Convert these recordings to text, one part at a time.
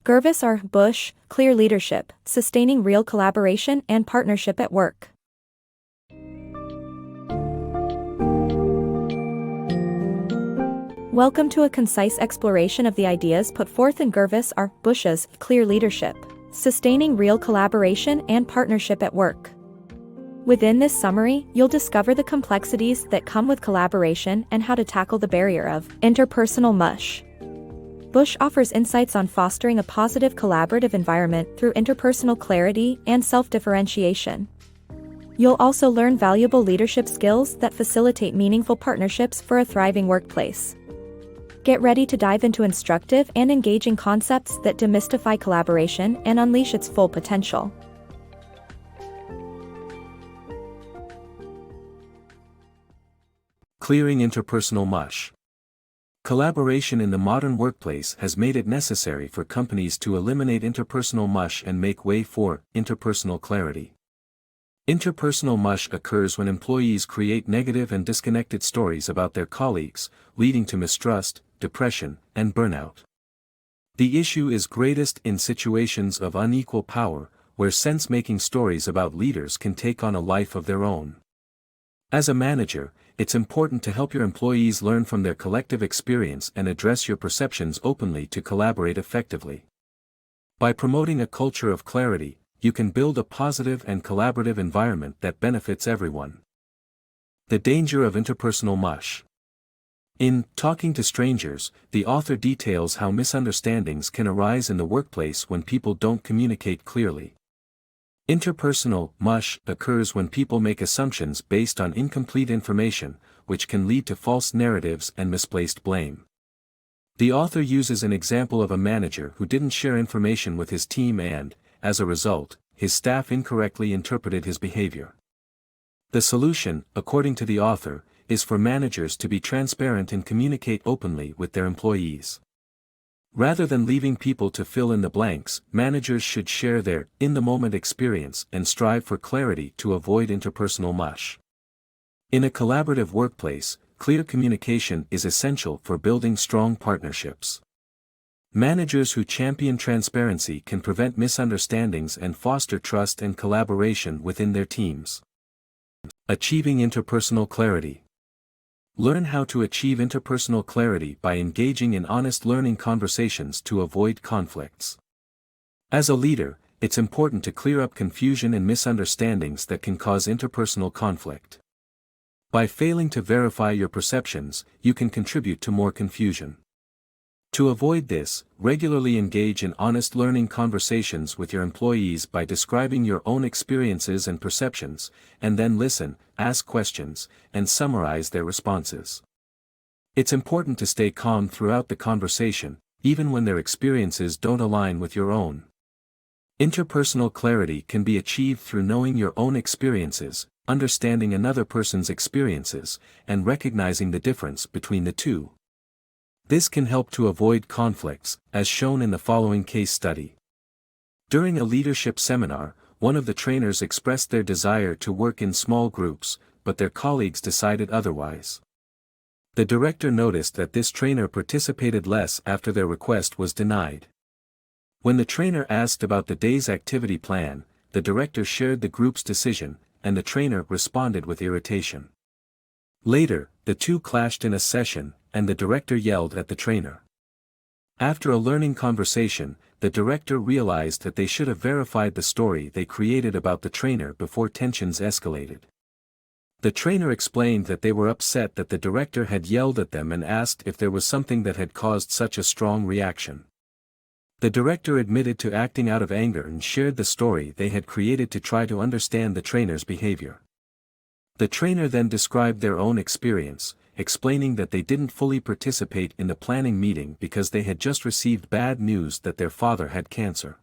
GervaseRBushe, Clear Leadership, Sustaining Real Collaboration and Partnership at Work. Welcome to a concise exploration of the ideas put forth in GervaseRBushe's Clear Leadership, Sustaining Real Collaboration and Partnership at Work. Within this summary, you'll discover the complexities that come with collaboration and how to tackle the barrier of interpersonal mush. Bushe offers insights on fostering a positive collaborative environment through interpersonal clarity and self-differentiation. You'll also learn valuable leadership skills that facilitate meaningful partnerships for a thriving workplace. Get ready to dive into instructive and engaging concepts that demystify collaboration and unleash its full potential. Clearing interpersonal mush. Collaboration in the modern workplace has made it necessary for companies to eliminate interpersonal mush and make way for interpersonal clarity. Interpersonal mush occurs when employees create negative and disconnected stories about their colleagues, leading to mistrust, depression, and burnout. The issue is greatest in situations of unequal power, where sense-making stories about leaders can take on a life of their own. As a manager, it's important to help your employees learn from their collective experience and address your perceptions openly to collaborate effectively. By promoting a culture of clarity, you can build a positive and collaborative environment that benefits everyone. The danger of interpersonal mush. In Talking to Strangers, the author details how misunderstandings can arise in the workplace when people don't communicate clearly. Interpersonal mush occurs when people make assumptions based on incomplete information, which can lead to false narratives and misplaced blame. The author uses an example of a manager who didn't share information with his team and, as a result, his staff incorrectly interpreted his behavior. The solution, according to the author, is for managers to be transparent and communicate openly with their employees. Rather than leaving people to fill in the blanks, managers should share their in-the-moment experience and strive for clarity to avoid interpersonal mush. In a collaborative workplace, clear communication is essential for building strong partnerships. Managers who champion transparency can prevent misunderstandings and foster trust and collaboration within their teams. Achieving interpersonal clarity. Learn how to achieve interpersonal clarity by engaging in honest learning conversations to avoid conflicts. As a leader, it's important to clear up confusion and misunderstandings that can cause interpersonal conflict. By failing to verify your perceptions, you can contribute to more confusion. To avoid this, regularly engage in honest learning conversations with your employees by describing your own experiences and perceptions, and then listen, ask questions, and summarize their responses. It's important to stay calm throughout the conversation, even when their experiences don't align with your own. Interpersonal clarity can be achieved through knowing your own experiences, understanding another person's experiences, and recognizing the difference between the two. This can help to avoid conflicts, as shown in the following case study. During a leadership seminar, one of the trainers expressed their desire to work in small groups, but their colleagues decided otherwise. The director noticed that this trainer participated less after their request was denied. When the trainer asked about the day's activity plan, the director shared the group's decision, and the trainer responded with irritation. Later, the two clashed in a session, and the director yelled at the trainer. After a learning conversation, the director realized that they should have verified the story they created about the trainer before tensions escalated. The trainer explained that they were upset that the director had yelled at them and asked if there was something that had caused such a strong reaction. The director admitted to acting out of anger and shared the story they had created to try to understand the trainer's behavior. The trainer then described their own experience, explaining that they didn't fully participate in the planning meeting because they had just received bad news that their father had cancer.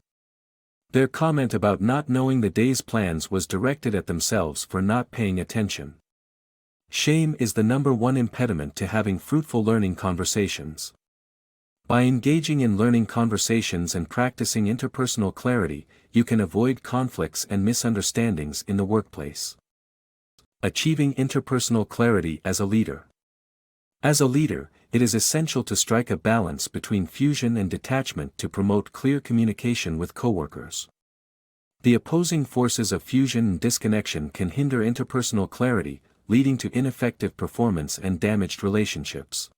Their comment about not knowing the day's plans was directed at themselves for not paying attention. Shame is the #1 impediment to having fruitful learning conversations. By engaging in learning conversations and practicing interpersonal clarity, you can avoid conflicts and misunderstandings in the workplace. Achieving interpersonal clarity as a leader. As a leader, it is essential to strike a balance between fusion and detachment to promote clear communication with coworkers. The opposing forces of fusion and disconnection can hinder interpersonal clarity, leading to ineffective performance and damaged relationships.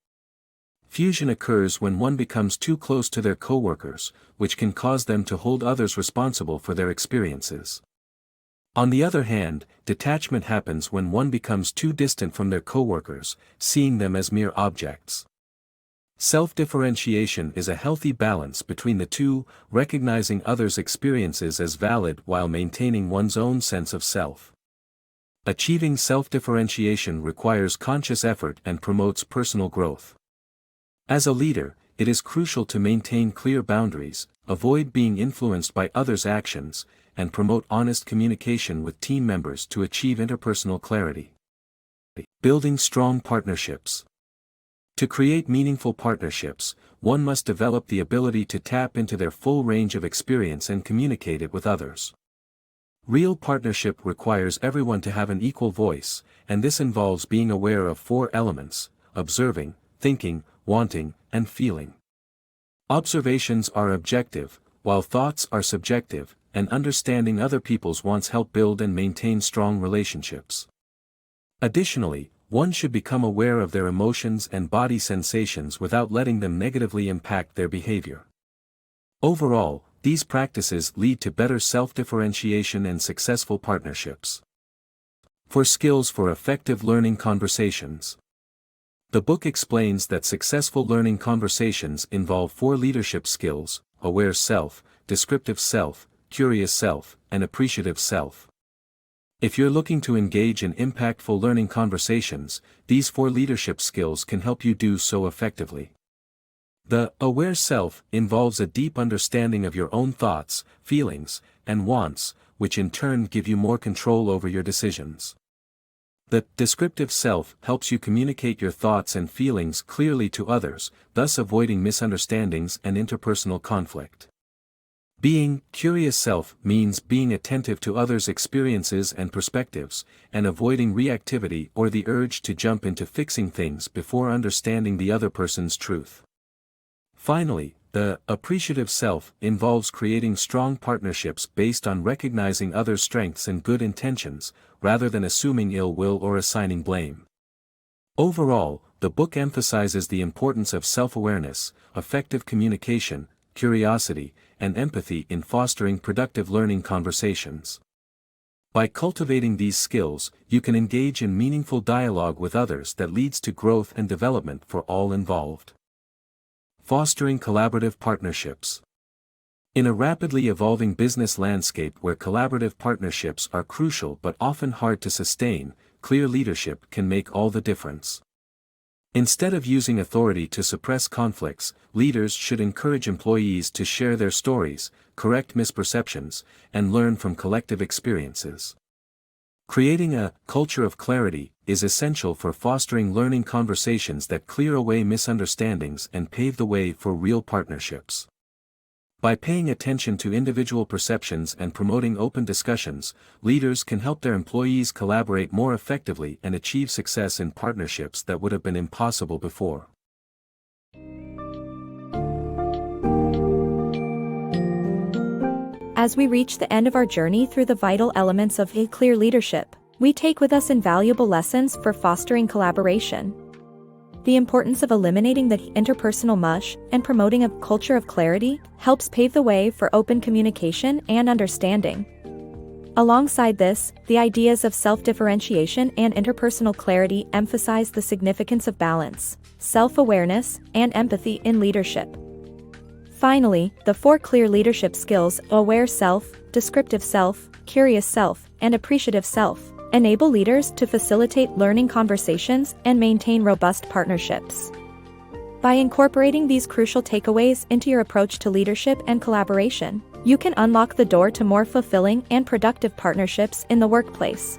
Fusion occurs when one becomes too close to their coworkers, which can cause them to hold others responsible for their experiences. On the other hand, detachment happens when one becomes too distant from their coworkers, seeing them as mere objects. Self-differentiation is a healthy balance between the two, recognizing others' experiences as valid while maintaining one's own sense of self. Achieving self-differentiation requires conscious effort and promotes personal growth. As a leader, it is crucial to maintain clear boundaries, avoid being influenced by others' actions, and promote honest communication with team members to achieve interpersonal clarity. Building strong partnerships. To create meaningful partnerships, one must develop the ability to tap into their full range of experience and communicate it with others. Real partnership requires everyone to have an equal voice, and this involves being aware of 4 elements: observing, thinking, wanting, and feeling. Observations are objective, while thoughts are subjective, and understanding other people's wants help build and maintain strong relationships. Additionally, one should become aware of their emotions and body sensations without letting them negatively impact their behavior. Overall, these practices lead to better self-differentiation and successful partnerships. 4 skills for effective learning conversations. The book explains that successful learning conversations involve 4 leadership skills: aware self, descriptive self, curious self, and appreciative self. If you're looking to engage in impactful learning conversations, these 4 leadership skills can help you do so effectively. The aware self involves a deep understanding of your own thoughts, feelings, and wants, which in turn give you more control over your decisions. The descriptive self helps you communicate your thoughts and feelings clearly to others, thus avoiding misunderstandings and interpersonal conflict. Being curious self means being attentive to others' experiences and perspectives, and avoiding reactivity or the urge to jump into fixing things before understanding the other person's truth. Finally, the appreciative self involves creating strong partnerships based on recognizing others' strengths and good intentions, rather than assuming ill will or assigning blame. Overall, the book emphasizes the importance of self-awareness, effective communication, curiosity, and empathy in fostering productive learning conversations. By cultivating these skills, you can engage in meaningful dialogue with others that leads to growth and development for all involved. Fostering collaborative partnerships. In a rapidly evolving business landscape where collaborative partnerships are crucial but often hard to sustain, clear leadership can make all the difference. Instead of using authority to suppress conflicts, leaders should encourage employees to share their stories, correct misperceptions, and learn from collective experiences. Creating a culture of clarity is essential for fostering learning conversations that clear away misunderstandings and pave the way for real partnerships. By paying attention to individual perceptions and promoting open discussions, leaders can help their employees collaborate more effectively and achieve success in partnerships that would have been impossible before. As we reach the end of our journey through the vital elements of a clear leadership, we take with us invaluable lessons for fostering collaboration. The importance of eliminating the interpersonal mush and promoting a culture of clarity helps pave the way for open communication and understanding. Alongside this, the ideas of self-differentiation and interpersonal clarity emphasize the significance of balance, self-awareness, and empathy in leadership. Finally, the 4 clear leadership skills: aware self, descriptive self, curious self, and appreciative self enable leaders to facilitate learning conversations and maintain robust partnerships. By incorporating these crucial takeaways into your approach to leadership and collaboration, you can unlock the door to more fulfilling and productive partnerships in the workplace.